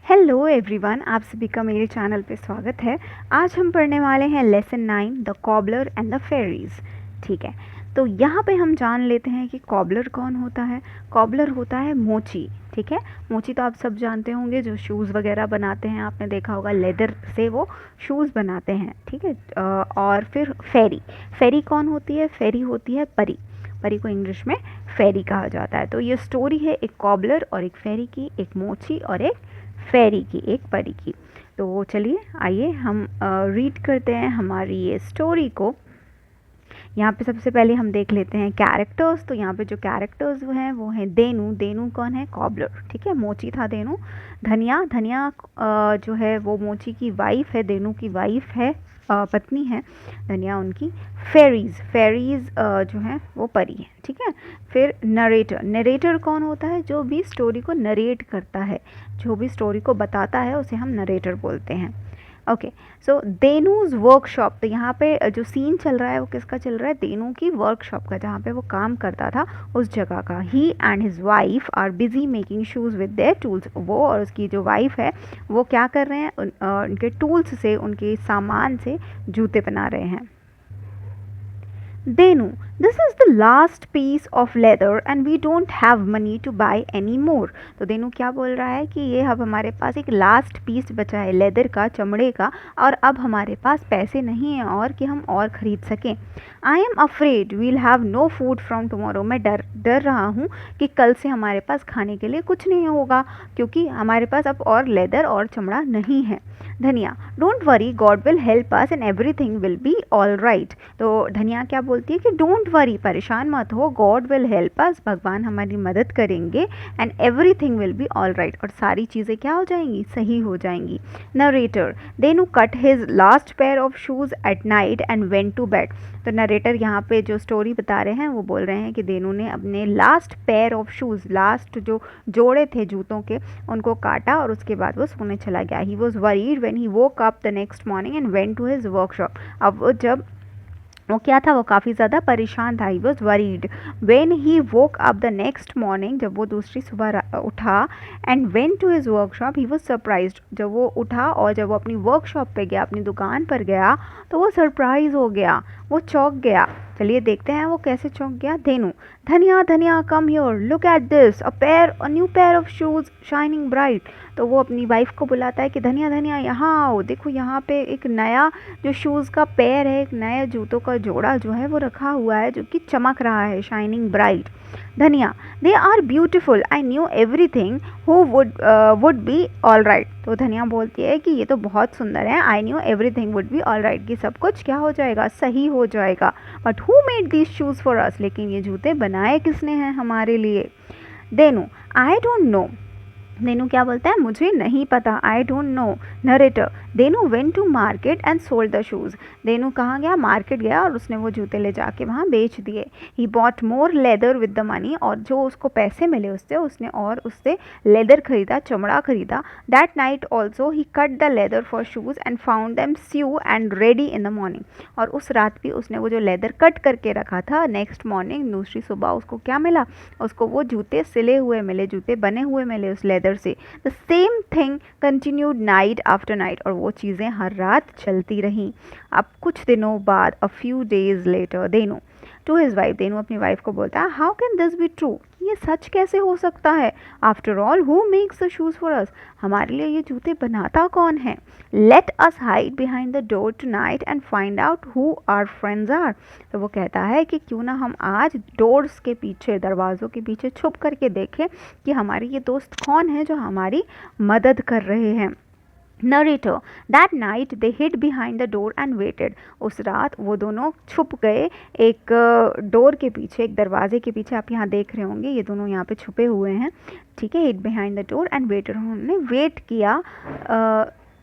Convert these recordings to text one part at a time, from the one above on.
Hello everyone, आप सभी का मेरे चैनल पे स्वागत है। आज हम पढ़ने वाले हैं lesson 9 the cobbler and the fairies. ठीक है, तो यहाँ पे हम जान लेते हैं कि कॉबलर कौन होता है। कॉबलर होता है मोची। ठीक है, मोची तो आप सब जानते होंगे, जो शूज़ वगैरह बनाते हैं, आपने देखा होगा लेदर से वो शूज़ बनाते हैं। ठीक है, और फिर फेरी। फेरी कौन होती है? फेरी होती है परी। परी को इंग्लिश में फेरी कहा जाता है। तो ये स्टोरी है एक कॉबलर और एक फेरी की, एक मोची और एक फेरी की, एक परी की। तो चलिए आइए हम रीड करते हैं हमारी ये स्टोरी को। यहाँ पे सबसे पहले हम देख लेते हैं कैरेक्टर्स। तो यहाँ पे जो कैरेक्टर्स हैं वो हैं देनू। देनू कौन है? कॉबलर। ठीक है, मोची था देनू। धनिया। धनिया जो है वो मोची की वाइफ है, देनू की वाइफ है, पत्नी है धनिया उनकी। फेरीज। फेरीज जो है वो परी है। ठीक है, फिर नरेटर। नरेटर कौन होता है? जो भी स्टोरी को नरेट करता है, जो भी स्टोरी को बताता है, उसे हम नरेटर बोलते हैं। ओके, सो देनूज वर्कशॉप। तो यहाँ पे जो सीन चल रहा है वो किसका चल रहा है? देनू की वर्कशॉप का, जहाँ पे वो काम करता था उस जगह का। He and his wife are busy making shoes with their tools. वो और उसकी जो वाइफ है वो क्या कर रहे हैं? उनके टूल्स से, उनके सामान से जूते बना रहे हैं। Denu, this is the last piece of leather and we don't have money to buy any more. तो देनू क्या बोल रहा है कि ये अब हमारे पास एक लास्ट पीस बचा है लेदर का, चमड़े का, और अब हमारे पास पैसे नहीं हैं और कि हम और ख़रीद सकें। I am afraid we'll have no food from tomorrow. मैं डर रहा हूँ कि कल से हमारे पास खाने के लिए कुछ नहीं होगा, क्योंकि हमारे पास अब और लेदर और चमड़ा नहीं है। धनिया, don't worry, God will help us and everything will be all right. तो धनिया क्या बोलती है कि डोंट वरी, परेशान मत हो, गॉड विल हेल्प अस, भगवान हमारी मदद करेंगे, and everything will be all right, और सारी चीज़ें क्या हो जाएंगी? सही हो जाएंगी। Narrator, Denu cut his last pair of shoes at night and went to bed. तो नरेटर यहाँ पे जो स्टोरी बता रहे हैं वो बोल रहे हैं कि देनू ने अपने last pair of shoes, last जो जोड़े थे जूतों के, उनको काटा और उसके बाद वो सोने चला गया। He was worried when he woke up the next morning and went to his workshop. अब वो जब वो क्या था? वो काफ़ी ज़्यादा परेशान था। He was worried when he woke up the next morning, जब वो दूसरी सुबह उठा, and went to his workshop, he was surprised. जब वो उठा और जब वो अपनी वर्कशॉप पे गया, अपनी दुकान पर गया, तो वो सरप्राइज हो गया, वो चौंक गया। चलिए देखते हैं वो कैसे चौंक गया। देनू, धनिया धनिया come here, look at this, a new pair of shoes shining bright. तो वो अपनी वाइफ को बुलाता है कि धनिया धनिया यहाँ आओ, देखो यहाँ पे एक नया जो शूज़ का पेयर है, एक नया जूतों का जोड़ा जो है वो रखा हुआ है, जो कि चमक रहा है, shining bright. Dhaniya, they are beautiful, I knew everything who would be all right. तो धनिया बोलती है कि ये तो बहुत सुंदर है, आई knew everything would be all right, कि सब कुछ क्या हो जाएगा? सही हो जाएगा। But who made these shoes for अस, लेकिन ये जूते बनाए किसने हैं हमारे लिए? देनू, आई डोंट नो। देनू क्या बोलता है? मुझे नहीं पता, I don't know. Narrator, Denu went to market and sold the shoes. Denu कहाँ गया? मार्केट गया और उसने वो जूते ले जाके वहाँ बेच दिए। He bought more lather with the money, और जो उसको पैसे मिले उससे, उसने और उससे लेदर खरीदा, चमड़ा खरीदा। That night also he cut the leather for shoes and found them sew and ready in the morning. और उस रात भी उसने वो जो लेदर कट करके रखा था, नेक्स्ट मॉर्निंग, दूसरी सुबह, उसको क्या मिला? उसको वो जूते सिले हुए मिले, जूते बने हुए मिले उस लेदर से। The same thing continued night after night, और वो चीज़ें हर रात चलती रहीं। अब कुछ दिनों बाद, a few days later, Denu to his wife, Denu अपनी वाइफ को बोलता है, how can this be true, ये सच कैसे हो सकता है? After all who makes the shoes for us, हमारे लिए ये जूते बनाता कौन है? Let us hide behind the door tonight and find out who our friends are. तो वो कहता है कि क्यों ना हम आज डोर्स के पीछे, दरवाज़ों के पीछे छुप करके देखें कि हमारे ये दोस्त कौन है जो हमारी मदद कर रहे हैं। Narrator, that night they hid behind the door and waited. उस रात वो दोनों छुप गए एक डोर के पीछे, एक दरवाजे के पीछे। आप यहाँ देख रहे होंगे ये दोनों यहाँ पे छुपे हुए हैं। ठीक है, hid behind the door and waited, उन्होंने वेट किया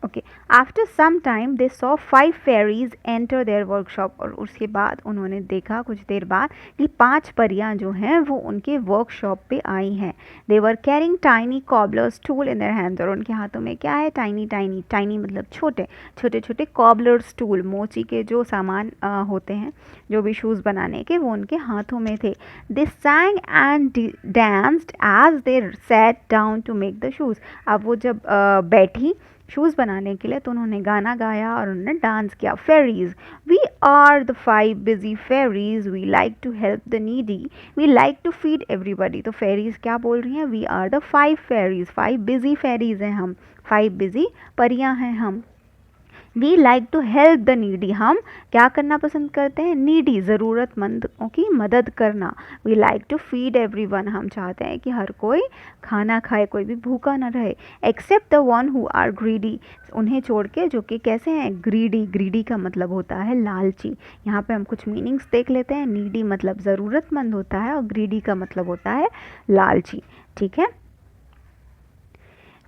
okay, after some time they saw 5 fairies enter their workshop, और उसके बाद उन्होंने देखा कुछ देर बाद कि 5 परियां जो हैं वो उनके वर्कशॉप पे आई हैं. They were carrying tiny cobblers tool in their hands, और उनके हाथों में क्या है? टाइनी टाइनी, टाइनी मतलब छोटे छोटे छोटे कॉबलर्स टूल, मोची के जो सामान होते हैं जो भी शूज़ बनाने के, वो उनके हाथों में थे. दे sang and danced as they sat down to make the shoes. अब वो जब बैठी शूज़ बनाने के लिए तो उन्होंने गाना गाया और उन्होंने डांस किया. Fairies, we are the 5 busy fairies, we like to help the needy, we like to feed everybody. तो फेरीज क्या बोल रही हैं? We are the 5 fairies, 5 busy fairies हैं हम, 5 बिजी परियां हैं हम. We like to help the needy, हम क्या करना पसंद करते हैं? नीडी, ज़रूरतमंदों की मदद करना. We like to feed everyone, हम चाहते हैं कि हर कोई खाना खाए, कोई भी भूखा ना रहे. Except the one who are greedy, उन्हें छोड़ के जो कि कैसे हैं? ग्रीडी. ग्रीडी का मतलब होता है लालची. यहाँ पे हम कुछ मीनिंग्स देख लेते हैं. नीडी मतलब ज़रूरतमंद होता है और ग्रीडी का मतलब होता है लालची. ठीक है.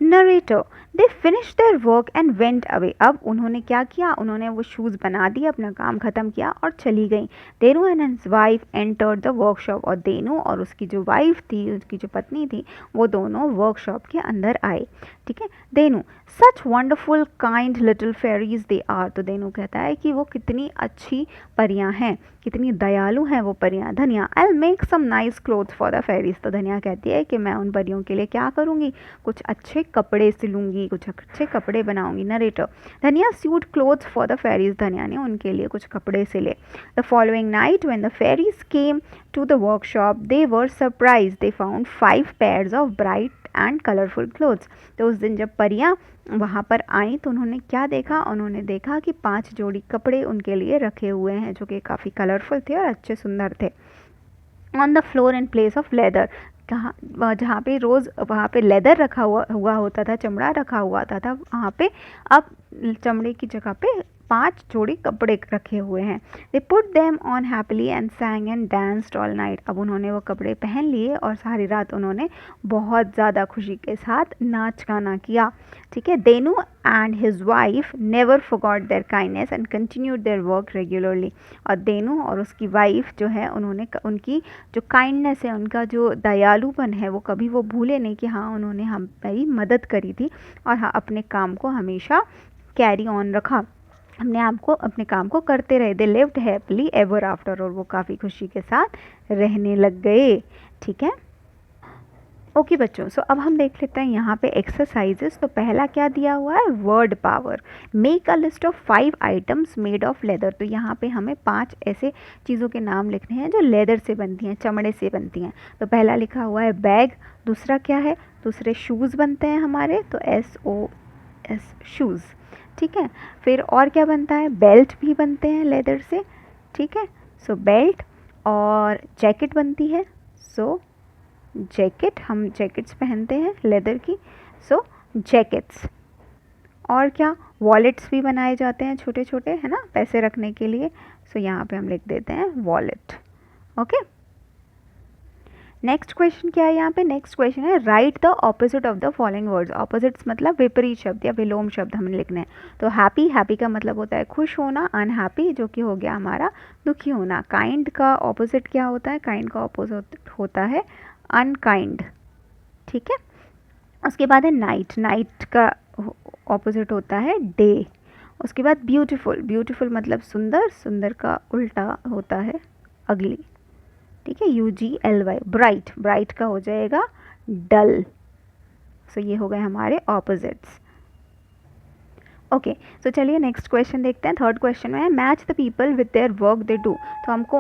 Narrator, they finish their work and went away. अब उन्होंने क्या किया? उन्होंने वो शूज़ बना दिए, अपना काम ख़त्म किया और चली गई. देनू and his wife entered the workshop, और देनू और उसकी जो वाइफ थी, उसकी जो पत्नी थी, वो दोनों वर्कशॉप के अंदर आए. ठीक है. Denu, such wonderful kind little fairies they are. तो देनू कहता है कि वो कितनी अच्छी परियां हैं, कितनी दयालु हैं वो परियां. Dhaniya, I will make some nice clothes for the fairies. तो धनिया कहती है कि मैं उन परियों के लिए क्या करूँगी? कुछ अच्छे कपड़े सिलूंगी, कुछ अच्छे कपड़े बनाऊंगी. Narrator, Dhaniya sewed clothes for the fairies. Dhaniya ने उनके लिए कुछ कपड़े सिले. The following night when the fairies came to the workshop they were surprise, they found 5 pairs of bright and colourful clothes. तो उस दिन जब परियां वहाँ पर आई तो उन्होंने क्या देखा? उन्होंने देखा कि 5 जोड़ी कपड़े उनके लिए रखे हुए हैं जो कि काफ़ी कलरफुल थे और अच्छे सुंदर थे. On the floor in place of leather, कहाँ? जहाँ पे रोज़ वहाँ पे लेदर रखा हुआ होता था, चमड़ा रखा हुआ था वहाँ पे अब चमड़े की जगह पे 5 जोड़ी कपड़े रखे हुए हैं. They put them on happily and सैंग and danced all night. अब उन्होंने वो कपड़े पहन लिए और सारी रात उन्होंने बहुत ज़्यादा खुशी के साथ नाच गाना किया. ठीक है. Denu and his wife never forgot their kindness and continued their work regularly. और देनू और उसकी वाइफ जो है, उन्होंने उनकी जो काइंडनेस है, उनका जो दयालुपन है, वो कभी वो भूले नहीं कि हाँ उन्होंने हमारी मदद करी थी और हाँ अपने काम को हमेशा कैरी ऑन रखा, अपने काम को करते रहे. They lived happily ever after, और वो काफ़ी खुशी के साथ रहने लग गए. ठीक है. ओके बच्चों, सो अब हम देख लेते हैं यहाँ पे एक्सरसाइजेस. तो पहला क्या दिया हुआ है? Word power. Make a list of 5 items made of leather. तो यहाँ पे हमें 5 ऐसे चीज़ों के नाम लिखने हैं जो लेदर से बनती हैं, चमड़े से बनती हैं. तो पहला लिखा हुआ है बैग. दूसरा क्या है? दूसरे शूज़ बनते हैं हमारे, तो SOS शूज़. ठीक है. फिर और क्या बनता है? बेल्ट भी बनते हैं लेदर से. ठीक है. सो बेल्ट. और जैकेट बनती है, सो जैकेट, हम जैकेट्स पहनते हैं लेदर की, सो जैकेट्स. और क्या? वॉलेट्स भी बनाए जाते हैं छोटे छोटे, है ना, पैसे रखने के लिए. सो यहाँ पे हम लिख देते हैं वॉलेट. ओके. नेक्स्ट क्वेश्चन क्या है यहाँ पे? नेक्स्ट क्वेश्चन है right the opposite of the following words. Opposites मतलब विपरीत शब्द या विलोम शब्द हमें लिखने हैं. तो हैप्पी, हैप्पी का मतलब होता है खुश होना. अनहैप्पी जो कि हो गया हमारा दुखी होना. काइंड का ऑपोजिट क्या होता है? काइंड का ऑपोजिट होता है अनकाइंड. ठीक है. उसके बाद है नाइट. नाइट का ऑपोजिट होता है डे. उसके बाद ब्यूटीफुल. ब्यूटीफुल मतलब सुंदर. सुंदर का उल्टा होता है अगली. ठीक है. UGLY. ब्राइट. ब्राइट का हो जाएगा डल. सो ये हो गए हमारे ऑपोजिट्स. ओके. सो चलिए नेक्स्ट क्वेश्चन देखते हैं. थर्ड क्वेश्चन में है match the people with their work they do. तो हमको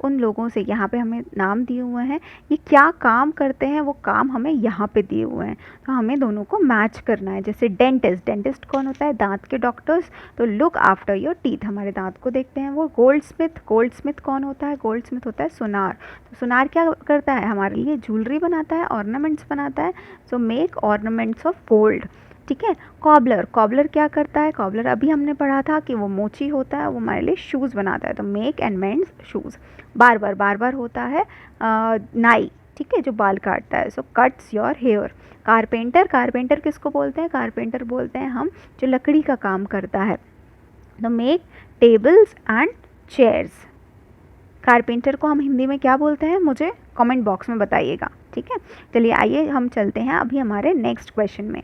उन लोगों से, यहाँ पे हमें नाम दिए हुए हैं, ये क्या काम करते हैं, वो काम हमें यहाँ पे दिए हुए हैं. तो हमें दोनों को मैच करना है. जैसे डेंटिस्ट. डेंटिस्ट कौन होता है? दांत के डॉक्टर्स. तो लुक आफ्टर योर टीथ, हमारे दांत को देखते हैं वो. Gold Smith. गोल्ड स्मिथ कौन होता है? गोल्ड स्मिथ होता है सुनार. तो सुनार क्या करता है? हमारे लिए ज्वेलरी बनाता है, ऑर्नामेंट्स बनाता है. So make ornaments of gold. ठीक है. कॉबलर. कॉबलर क्या करता है? कॉबलर अभी हमने पढ़ा था कि वो मोची होता है, वो हमारे लिए शूज़ बनाता है. तो make and mends shoes. Barber. Barber होता है नाई. ठीक है, जो बाल काटता है, so cuts your hair. Carpenter, carpenter किसको बोलते हैं? कारपेंटर बोलते हैं हम जो लकड़ी का काम करता है। तो make tables and chairs. Carpenter को हम हिंदी में क्या बोलते हैं, मुझे कमेंट बॉक्स में बताइएगा, ठीक है। चलिए आइए हम चलते हैं अभी हमारे नेक्स्ट क्वेश्चन में।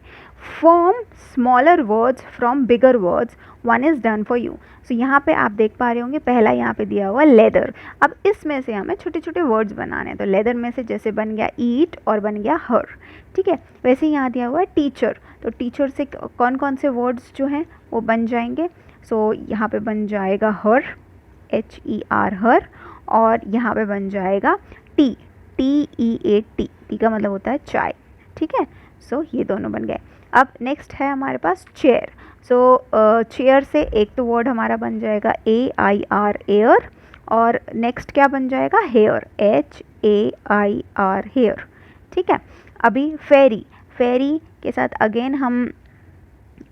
Form smaller words from bigger words, one is done for you. So यहाँ पे आप देख पा रहे होंगे पहला यहाँ पे दिया हुआ लेदर। अब इसमें से हमें छोटे छोटे वर्ड्स बनाने हैं। तो लेदर में से जैसे बन गया ईट और बन गया हर, ठीक है। वैसे यहाँ दिया हुआ है टीचर, तो टीचर से कौन कौन से वर्ड्स जो हैं वो बन जाएंगे। सो यहाँ पे बन जाएगा हर, HER हर, और यहाँ पे बन जाएगा टी, TEAT, टी का मतलब होता है चाय, ठीक है। सो ये दोनों बन गए। अब नेक्स्ट है हमारे पास चेयर। सो चेयर से एक तो वर्ड हमारा बन जाएगा AIR एयर, और नेक्स्ट क्या बन जाएगा हेयर, HAIR हेयर, ठीक है। अभी फेरी, फेरी के साथ अगेन हम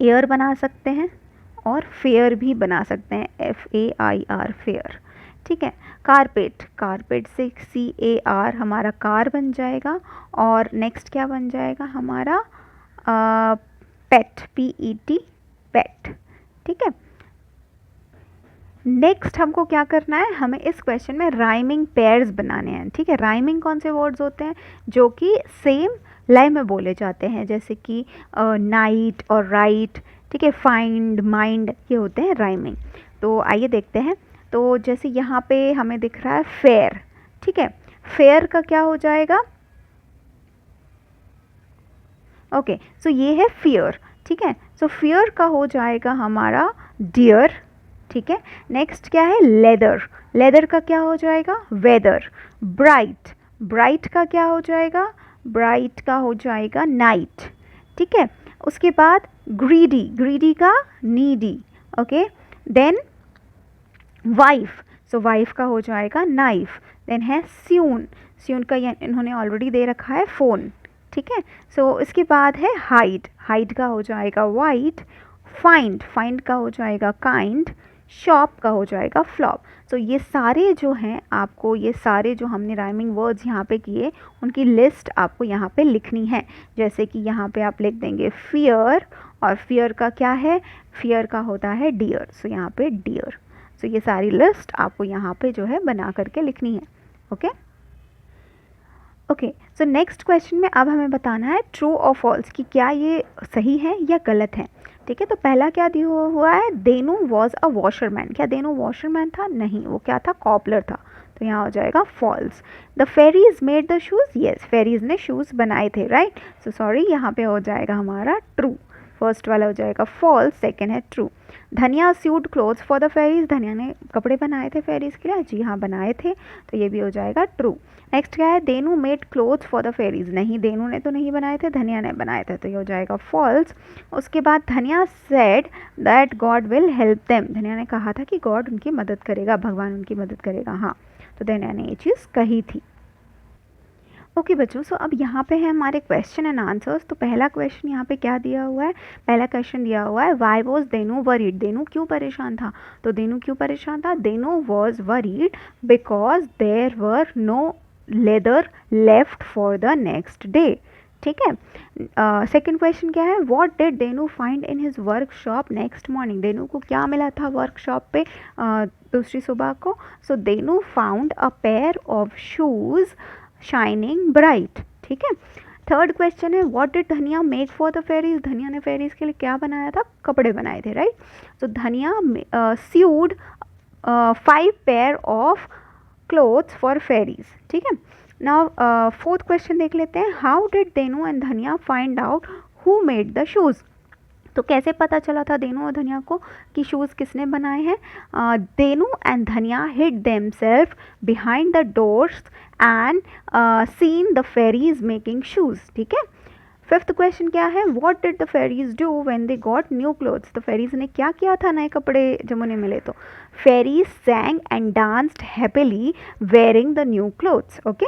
एयर बना सकते हैं और फेयर भी बना सकते हैं, FAIR फेयर, ठीक है। कारपेट, कारपेट से CAR हमारा कार बन जाएगा, और नेक्स्ट क्या बन जाएगा हमारा पेट, PET पेट, ठीक है। नेक्स्ट हमको क्या करना है, हमें इस क्वेश्चन में राइमिंग पेयर्स बनाने हैं, ठीक है। राइमिंग कौन से वर्ड्स होते हैं जो कि सेम लय में बोले जाते हैं, जैसे कि नाइट और राइट, ठीक है। फाइंड, माइंड, ये होते हैं राइमिंग। तो आइए देखते हैं। तो जैसे यहाँ पे हमें दिख रहा है फेयर, ठीक है। फेयर का क्या हो जाएगा, ओके, सो ये है फियर, ठीक है। सो फियर का हो जाएगा हमारा डियर, ठीक है। नेक्स्ट क्या है लेदर, लेदर का क्या हो जाएगा वेदर। ब्राइट, ब्राइट का क्या हो जाएगा, ब्राइट का हो जाएगा नाइट, ठीक है। उसके बाद ग्रीडी, ग्रीडी का नीडी, ओके। देन वाइफ, सो वाइफ का हो जाएगा नाइफ। देन है स्यून, स्यून का इन्होंने ऑलरेडी दे रखा है फ़ोन, ठीक है। सो इसके बाद है हाइड, हाइड का हो जाएगा वाइट। फाइंड, फाइंड का हो जाएगा काइंड। शॉप का हो जाएगा फ्लॉप। सो ये सारे जो हैं आपको, ये सारे जो हमने राइमिंग वर्ड्स यहाँ पे किए उनकी लिस्ट आपको यहाँ पे लिखनी है। जैसे कि यहाँ पे आप लिख देंगे फियर, और फियर का क्या है, फियर का होता है डियर, सो यहाँ पे डियर। सो ये सारी लिस्ट आपको यहाँ पे जो है बना करके लिखनी है, okay. Okay, so next question में अब हमें बताना है ट्रू और फॉल्स कि क्या ये सही है या गलत है, ठीक है। तो पहला क्या दिया हुआ है, देनू वॉज अ वॉशरमैन। क्या देनू वॉशरमैन था? नहीं, वो क्या था, कॉपलर था। तो यहाँ हो जाएगा false. The fairies made the shoes, yes, fairies ने शूज़ बनाए थे, राइट। सो सॉरी, यहाँ पे हो जाएगा हमारा ट्रू। फर्स्ट वाला हो जाएगा फॉल्स, सेकेंड है true. Dhaniya sewed clothes for the fairies, Dhaniya ने कपड़े बनाए थे फेरीज के लिए, जी हाँ बनाए थे, तो ये भी हो जाएगा ट्रू। नेक्स्ट क्या है, Denu made clothes for the fairies, नहीं, देनू ने तो नहीं बनाए थे, धनिया ने बनाए थे, तो ये हो जाएगा फॉल्स। उसके बाद धनिया said that God will help them, धनिया ने कहा था कि गॉड उनकी मदद करेगा, भगवान उनकी मदद करेगा, हाँ, तो धनिया ने ये चीज़ कही थी। ओके बच्चों, सो अब यहाँ पे है हमारे क्वेश्चन एंड आंसर्स। तो पहला क्वेश्चन यहाँ पे क्या दिया हुआ है, पहला क्वेश्चन दिया हुआ है why was Denu worried, Denu क्यों परेशान था। तो देनू क्यों परेशान था, Denu was worried because there were no leather left for the next day, ठीक है। सेकेंड क्वेश्चन क्या है, what did Denu find in his workshop next morning, Denu को क्या मिला था वर्कशॉप पे दूसरी सुबह को। So Denu found a pair of shoes shining bright, ठीक है। थर्ड क्वेश्चन है व्हाट डिड धनिया make for the fairies, Dhaniya ने फेरीज के लिए क्या बनाया था, कपड़े बनाए थे, right. So Dhaniya sewed 5 pair of clothes for fairies, ठीक है। नाउ फोर्थ क्वेश्चन देख लेते हैं, how did Denu and Dhaniya find out who made the shoes, तो कैसे पता चला था देनू और धनिया को कि शूज़ किसने बनाए हैं। Denu and Dhaniya hid themselves behind the doors and seen the fairies making shoes, ठीक है। फिफ्थ क्वेश्चन क्या है, what did the fairies do when they got new clothes, तो फेरीज ने क्या किया था नए कपड़े जब उन्हें मिले। तो fairies sang and danced happily wearing the new clothes, okay.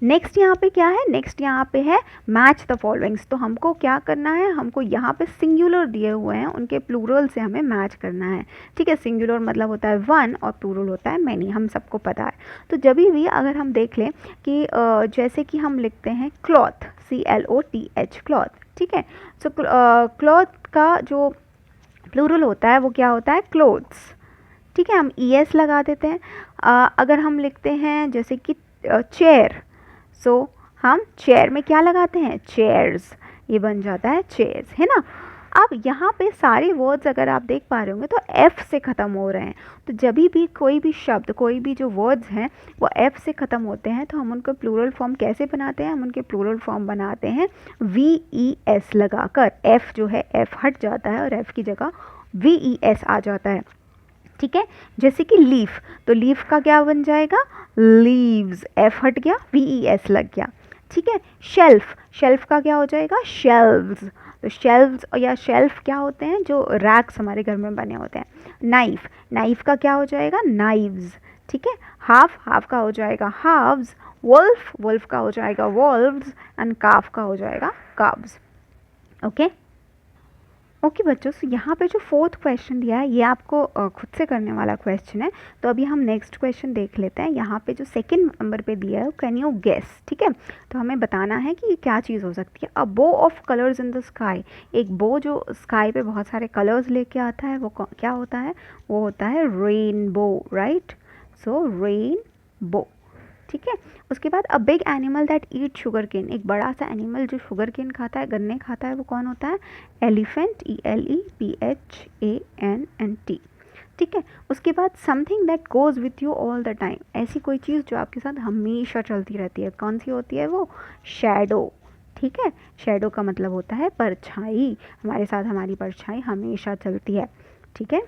Next यहाँ पे क्या है, नेक्स्ट यहाँ पे है मैच द फॉलोइंग्स। तो हमको क्या करना है, हमको यहाँ पे सिंगुलर दिए हुए हैं, उनके प्लूरल से हमें मैच करना है। ठीक है, सिंगुलर मतलब होता है वन और प्लूरल होता है मैनी, हम सबको पता है। तो जब भी अगर हम देख लें कि जैसे कि हम लिखते हैं क्लॉथ, CLOTH क्लॉथ, ठीक है। सो क्लॉथ का जो प्लूरल होता है वो क्या होता है, क्लोथ्स। ठीक है, हम ES लगा देते हैं। अगर हम लिखते हैं जैसे कि चेयर, सो हम चेयर में क्या लगाते हैं, चेयर्स, ये बन जाता है चेयर्स, है ना। अब यहाँ पे सारे वर्ड्स अगर आप देख पा रहे होंगे तो F से ख़त्म हो रहे हैं। तो जब भी कोई भी शब्द, कोई भी जो वर्ड्स हैं वो F से ख़त्म होते हैं तो हम उनको प्लूरल फॉर्म कैसे बनाते हैं, हम उनके प्लूरल फॉर्म बनाते हैं VES लगाकर। F जो है F हट जाता है और F की जगह VES आ जाता है। ठीक है, जैसे कि लीफ, तो लीफ का क्या बन जाएगा, लीव्स, F हट गया, VES लग गया। ठीक है, शेल्फ, शेल्फ का क्या हो जाएगा, शेल्व्स। तो शेल्व्स या शेल्फ क्या होते हैं, जो रैक्स हमारे घर में बने होते हैं। नाइफ, नाइफ का क्या हो जाएगा, नाइव्स। ठीक है, हाफ, हाफ का हो जाएगा हाव्स। वुल्फ, वुल्फ का हो जाएगा वॉल्व्स। एंड काफ का हो जाएगा काव्स। ओके ओके बच्चों, सो यहाँ पे जो फोर्थ क्वेश्चन दिया है ये आपको खुद से करने वाला क्वेश्चन है। तो अभी हम नेक्स्ट क्वेश्चन देख लेते हैं। यहाँ पे जो सेकंड नंबर पे दिया है, कैन यू गेस, ठीक है। तो हमें बताना है कि ये क्या चीज़ हो सकती है। अ बो of colours in the sky, एक बो जो स्काई पे बहुत सारे कलर्स लेके आता है, वो क्या होता है, वो होता है रेनबो, राइट। सो रेनबो, ठीक है। उसके बाद a big animal that eat sugar cane, एक बड़ा सा एनिमल जो शुगर केन खाता है, गन्ने खाता है, वो कौन होता है, एलिफेंट, ELEPHANT, ठीक है। उसके बाद something that goes with you all the time, ऐसी कोई चीज़ जो आपके साथ हमेशा चलती रहती है, कौन सी होती है वो, शैडो, ठीक है। शैडो का मतलब होता है परछाई, हमारे साथ हमारी परछाई हमेशा चलती है, ठीक है।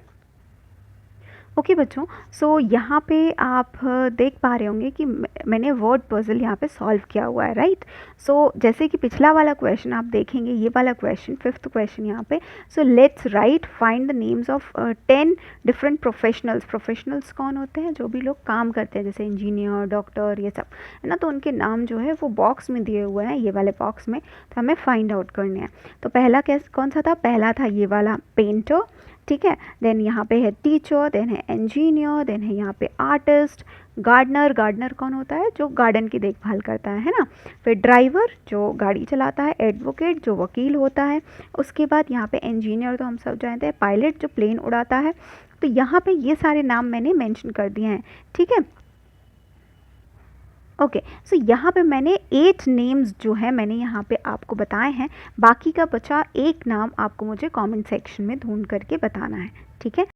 ओके बच्चों, सो यहाँ पे आप देख पा रहे होंगे कि मैंने वर्ड पजल यहाँ पे सॉल्व किया हुआ है, राइट। सो जैसे कि पिछला वाला क्वेश्चन आप देखेंगे, ये वाला क्वेश्चन, फिफ्थ क्वेश्चन यहाँ पे, so let's write find the names of 10 different professionals. Professionals कौन होते हैं, जो भी लोग काम करते हैं, जैसे इंजीनियर, डॉक्टर, ये सब, है ना। तो उनके नाम जो है वो बॉक्स में दिए हुए हैं, ये वाले बॉक्स में, तो हमें फाइंड आउट करने हैं। तो पहला कौन सा था, पहला था ये वाला पेंटर, ठीक है। देन यहाँ पे है टीचर, देन है इंजीनियर, देन है यहाँ पे आर्टिस्ट, गार्डनर, गार्डनर कौन होता है, जो गार्डन की देखभाल करता है ना। फिर ड्राइवर, जो गाड़ी चलाता है, एडवोकेट, जो वकील होता है। उसके बाद यहाँ पे इंजीनियर तो हम सब जानते हैं, पायलट जो प्लेन उड़ाता है। तो यहाँ पे ये सारे नाम मैंने मेंशन कर दिए हैं, ठीक है। ओके, सो यहाँ पे मैंने 8 नेम्स जो है मैंने यहाँ पे आपको बताए हैं। बाकी का बचा एक नाम आपको मुझे कमेंट सेक्शन में ढूंढ करके बताना है, ठीक है।